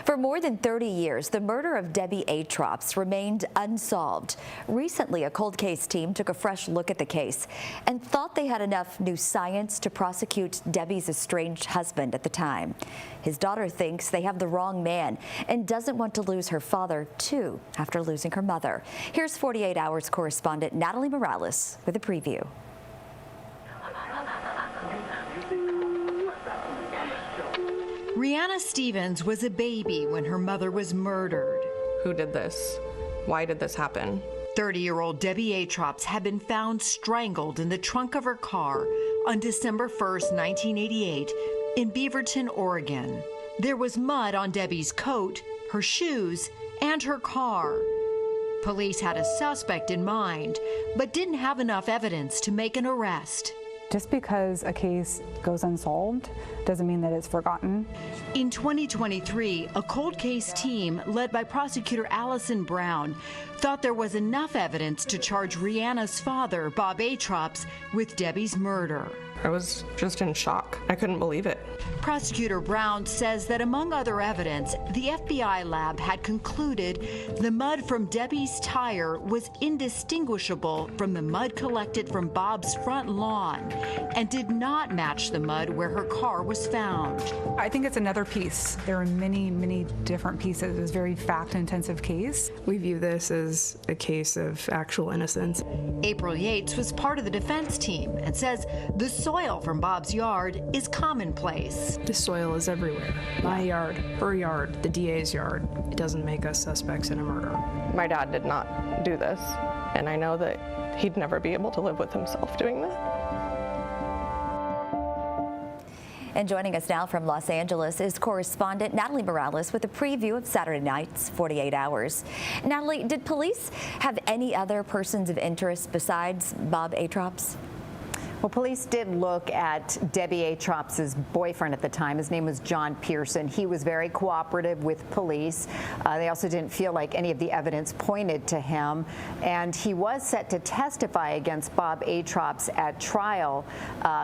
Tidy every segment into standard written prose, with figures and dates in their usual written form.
For more than 30 years, the murder of Debbie Atrops remained unsolved. Recently, a cold case team took a fresh look at the case and thought they had enough new science to prosecute Debbie's estranged husband at the time. His daughter thinks they have the wrong man and doesn't want to lose her father, too, after losing her mother. Here's 48 Hours correspondent Natalie Morales with a preview. Rihanna Stevens was a baby when her mother was murdered. Who did this? Why did this happen? 30-year-old Debbie Atrops had been found strangled in the trunk of her car on December 1st, 1988 in Beaverton, Oregon. There was mud on Debbie's coat, her shoes, and her car. Police had a suspect in mind, but didn't have enough evidence to make an arrest. Just because a case goes unsolved doesn't mean that it's forgotten. In 2023, a cold case team led by prosecutor Allison Brown thought there was enough evidence to charge Rihanna's father, Bob Atrops, with Debbie's murder. I was just in shock. I couldn't believe it. Prosecutor Brown says that among other evidence, the FBI lab had concluded the mud from Debbie's tire was indistinguishable from the mud collected from Bob's front lawn and did not match the mud where her car was found. I think it's another piece. There are many, many different pieces. It's a very fact-intensive case. We view this as a case of actual innocence. April Yates was part of the defense team and says the soil from Bob's yard is commonplace. The soil is everywhere. My yard, her yard, the DA's yard. It doesn't make us suspects in a murder. My dad did not do this, and I know that he'd never be able to live with himself doing that. And joining us now from Los Angeles is correspondent Natalie Morales with a preview of Saturday night's 48 Hours. Natalie, did police have any other persons of interest besides Bob Atrops? Well, police did look at Debbie Atrops' boyfriend at the time. His name was John Pearson. He was very cooperative with police. They also didn't feel like any of the evidence pointed to him. And he was set to testify against Bob Atrops at trial.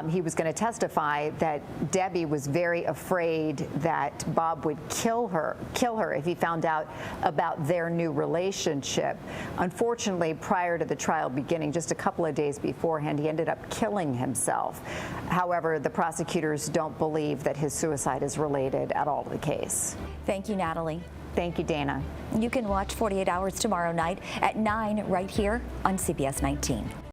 He was going to testify that Debbie was very afraid that Bob would kill her if he found out about their new relationship. Unfortunately, prior to the trial beginning, just a couple of days beforehand, he ended up killing himself. However, the prosecutors don't believe that his suicide is related at all to the case. Thank you, Natalie. Thank you, Dana. You can watch 48 Hours tomorrow night at 9 right here on CBS 19.